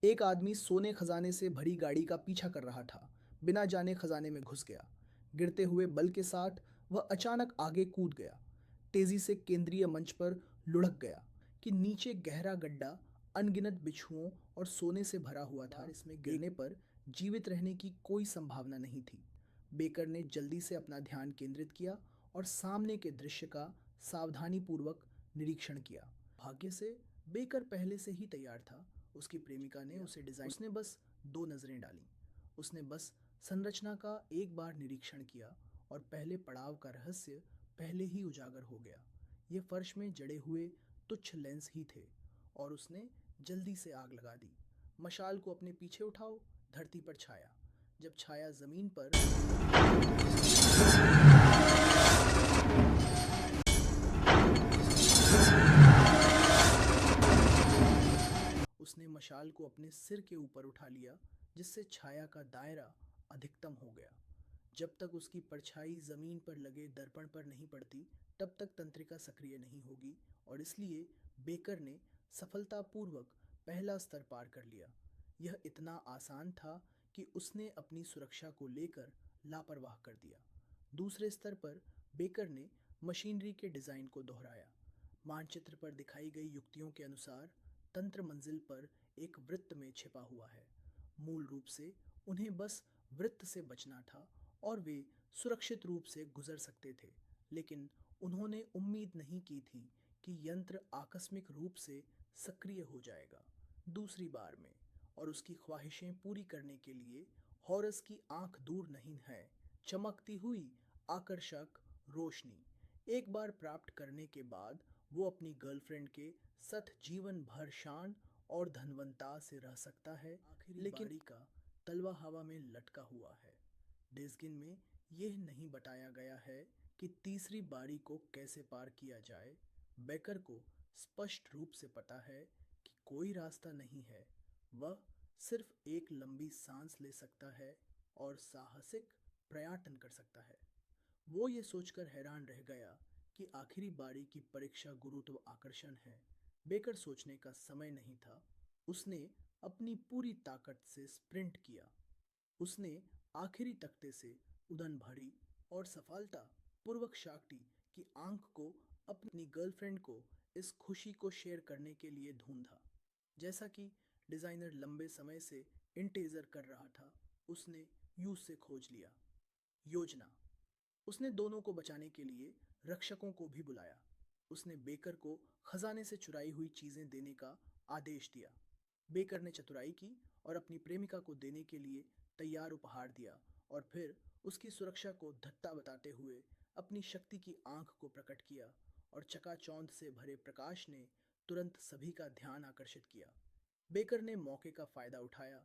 एक आदमी सोने खजाने से भरी गाड़ी का पीछा कर रहा था। बिना जाने खजाने में घुस गया। गिरते हुए बल के साथ वह अचानक आगे कूद गया। तेजी से केंद्रीय मंच पर लुढ़क गया कि नीचे गहरा गड्ढा अनगिनत बिच्छुओं और सोने से भरा हुआ था। इसमें गिरने पर जीवित रहने की कोई संभावना नहीं थी। बेकर ने जल्दी से अपना ध्यान केंद्रित किया और सामने के दृश्य का सावधानीपूर्वक निरीक्षण किया। भाग्य से बेकर पहले से ही तैयार था। उसकी प्रेमिका ने उसे डिजाइन उसने बस दो नजरें डाली। उसने बस संरचना का एक बार निरीक्षण किया और पहले पड़ाव का रहस्य पहले ही उजागर हो गया। ये फर्श में जड़े हुए तुच्छ लेंस ही थे और उसने जल्दी से आग लगा दी। मशाल को अपने पीछे उठाओ। धरती पर छाया। जब छाया जमीन पर उसने मशाल को अपने सिर के ऊपर उठा लिया, जिससे छाया का दायरा अधिकतम हो गया। जब तक उसकी परछाई जमीन पर लगे दर्पण पर नहीं पड़ती, तब तक तंत्रिका सक्रिय नहीं होगी और इसलिए बेकर ने सफलतापूर्वक पहला स्तर पार कर लिया। यह इतना आसान था कि उसने अपनी सुरक्षा को लेकर लापरवाह कर दिया। दूसरे स्तर पर बेकर ने मशीनरी के डिजाइन को दोहराया। मानचित्र पर दिखाई गई युक्तियों के अनुसार तंत्र मंजिल पर एक वृत्त में छिपा हुआ है। मूल रूप से उन्हें बस वृत्त से बचना था और वे सुरक्षित रूप से गुजर सकते थे, लेकिन उन्होंने उम्मीद नहीं की थी कि यंत्र आकस्मिक रूप से सक्रिय हो जाएगा दूसरी बार में। और उसकी ख्वाहिशें पूरी करने के लिए हॉरस की आंख दूर नहीं है। चमकती हुई आकर्षक रोशनी एक बार प्राप्त करने के बाद वो अपनी गर्लफ्रेंड के साथ जीवन भर शान और धनवंता से रह सकता है। आखिरी लेकिन बारी का तलवा हवा में लटका हुआ है। डेस्गिन में यह नहीं बताया गया है कि तीसरी बारी को कैसे पार किया जाए। बेकर को स्पष्ट रूप से पता है कि कोई रास्ता नहीं है। वह सिर्फ एक लंबी सांस ले सकता है और साहसिक प्रयत्न कर सकता है। वो ये सोचकर हैरान रह गया कि आखिरी बारी की परीक्षा गुरुत्व आकर्षण है। बेकर सोचने का समय नहीं था। उसने अपनी पूरी ताकत से स्प्रिंट किया। उसने आखिरी तख्ते से उड़न भरी और सफलता पूर्वक शाक्टी की आंख को अपनी गर्लफ्रेंड को इस खुशी को शेयर करने के लिए ढूंढा। जैसा कि डिजाइनर लंबे समय से इंटेजर कर रहा था, उसने यूज से खोज लिया। योजना। उसने दोनों को बचाने के लिए रक्षकों को भी बुलाया। उसने बेकर को खजाने से चुराई हुई चीजें देने का आदेश दिया। बेकर ने चतुराई की और अपनी प्रेमिका को देने के लिए तैयार उपहार दिया और फिर उसकी सुरक्षा को धत्ता बताते हुए अपनी शक्ति की आंख को प्रकट किया और चकाचौंध से भरे प्रकाश ने तुरंत सभी का ध्यान आकर्षित किया। बेकर ने मौके का फायदा उठाया